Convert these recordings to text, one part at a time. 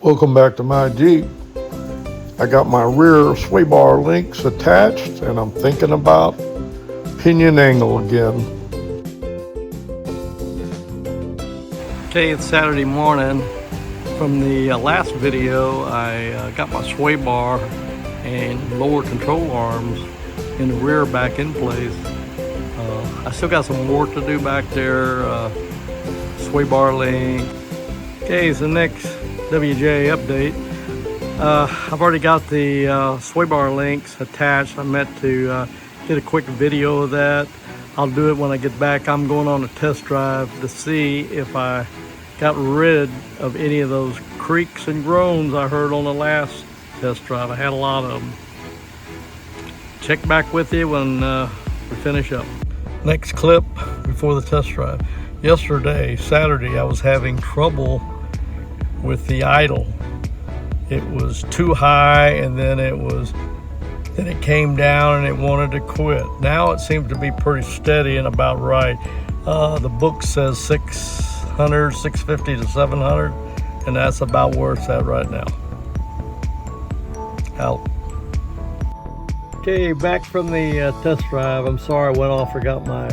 Welcome back to my Jeep. I got my rear sway bar links attached and I'm thinking about pinion angle again. Okay, it's Saturday morning. From the last video, I got my sway bar and lower control arms in the rear back in place. I still got some work to do back there. Sway bar link. Okay, so next WJ update. I've already got the sway bar links attached. I meant to get a quick video of that. I'll do it when I get back. I'm going on a test drive to see if I got rid of any of those creaks and groans I heard on the last test drive. I had a lot of them. Check back with you when we finish up. Next clip before the test drive. Yesterday, Saturday, I was having trouble with the idle. It was too high, and then it came down and it wanted to quit. Now it seems to be pretty steady and about right. The book says 600, 650 to 700, and that's about where it's at right now. Out. Okay, back from the test drive. I'm sorry I went off, forgot my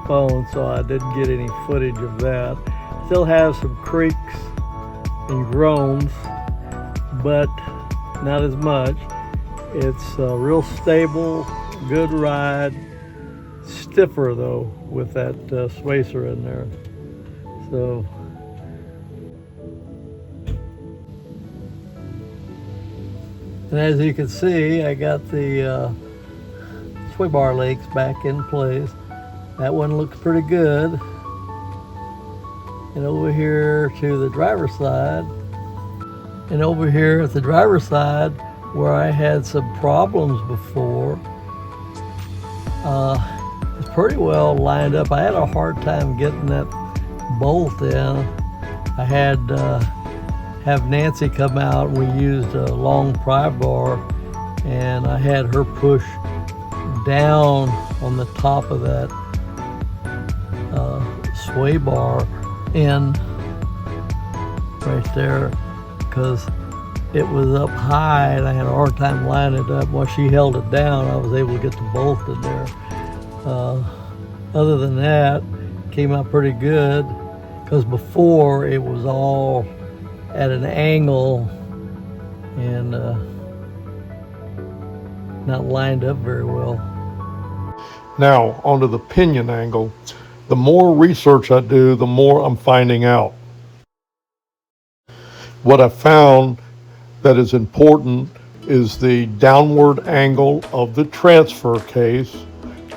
phone, so I didn't get any footage of that. Still have some creaks and groans, but not as much. It's a real stable, good ride. Stiffer though with that spacer in there. So and as you can see, I got the sway bar links back in place. That one looks pretty good. And over here to the driver's side, and over here at the driver's side where I had some problems before, it's pretty well lined up. I had a hard time getting that bolt in. I had have Nancy come out. We used a long pry bar, and I had her push down on the top of that sway bar in right there, because it was up high and I had a hard time lining it up. While she held it down, I was able to get the bolt in there. Other than that, came out pretty good, because before it was all at an angle and not lined up very well. Now onto the pinion angle. The more research I do, the more I'm finding out. What I found that is important is the downward angle of the transfer case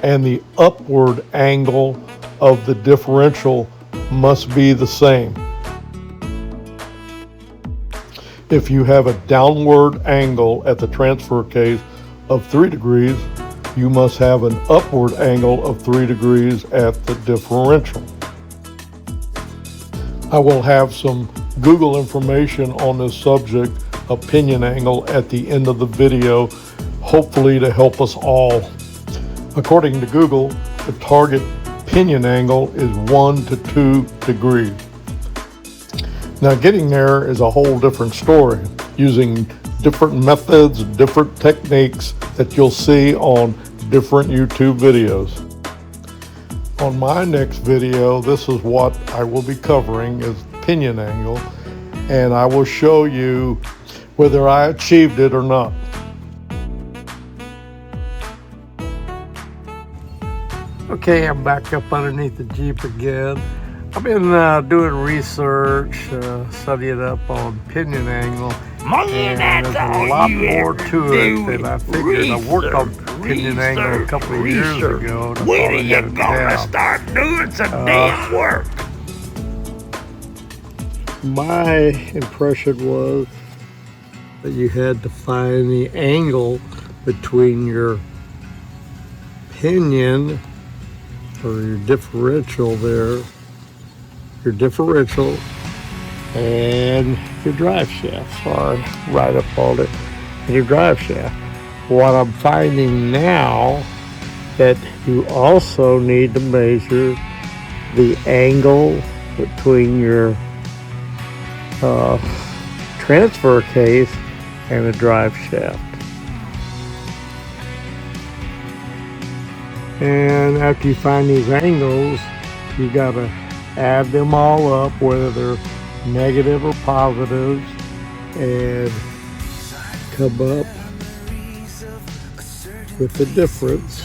and the upward angle of the differential must be the same. If you have a downward angle at the transfer case of 3 degrees, you must have an upward angle of 3 degrees at the differential. I will have some Google information on this subject of pinion angle at the end of the video, hopefully to help us all. According to Google, the target pinion angle is 1 to 2 degrees. Now getting there is a whole different story, using different methods, different techniques that you'll see on different YouTube videos. On my next video, this is what I will be covering, is pinion angle, and I will show you whether I achieved it or not. Okay, I'm back up underneath the Jeep again. I've been doing research, studying up on pinion angle, and there's a lot more to it than I figured. I worked on pinion angle a couple of years ago, and I When thought are I you had it gonna down. start doing some damn work? My impression was that you had to find the angle between your pinion or your differential there, your differential and your drive shaft. Sorry, right up on it, and your drive shaft. What I'm finding now, that you also need to measure the angle between your transfer case, and a drive shaft. And after you find these angles, you gotta add them all up, whether they're negative or positives, and come up with the difference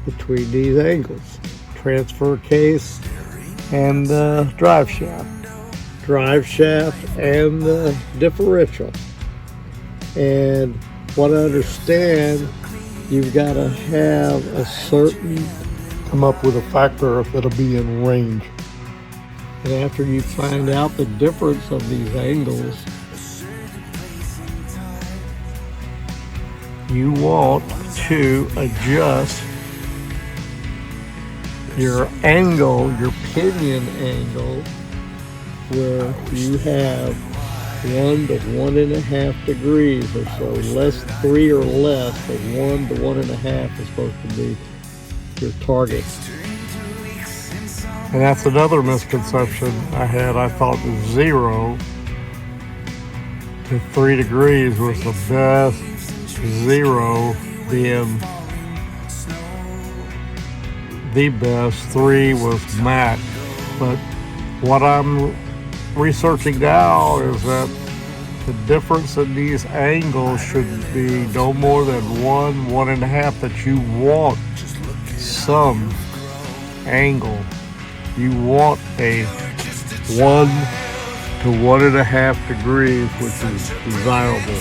between these angles. Transfer case and the drive shaft. Drive shaft and the differential. And what I understand, you've got to have a certain, Come up with a factor that'll be in range. and after you find out the difference of these angles, you want to adjust your angle, your pinion angle, where you have 1 to 1.5 degrees or so, less 3 or less, but 1 to 1.5 is supposed to be your target. And that's another misconception I had. I thought 0 to 3 degrees was the best, 0 being the best, 3 was max. But what I'm researching now is that the difference in these angles should be no more than 1.5, that you want some angle. You want a 1 to 1.5 degrees, which is desirable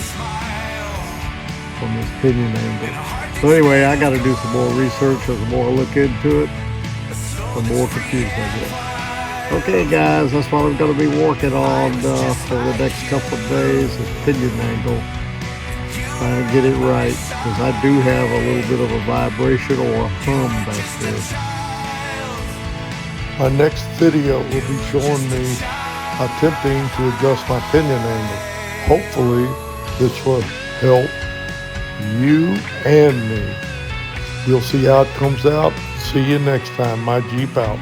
from this pinion angle. So anyway, I got to do some more research, the more I look into it, the more confused I get. Okay guys, that's what I'm going to be working on for the next couple of days, is pinion angle. Trying to get it right, because I do have a little bit of a vibration or a hum back there. My next video will be showing me attempting to adjust my pinion angle. Hopefully this will help you and me. We'll see how it comes out. See you next time. My Jeep out.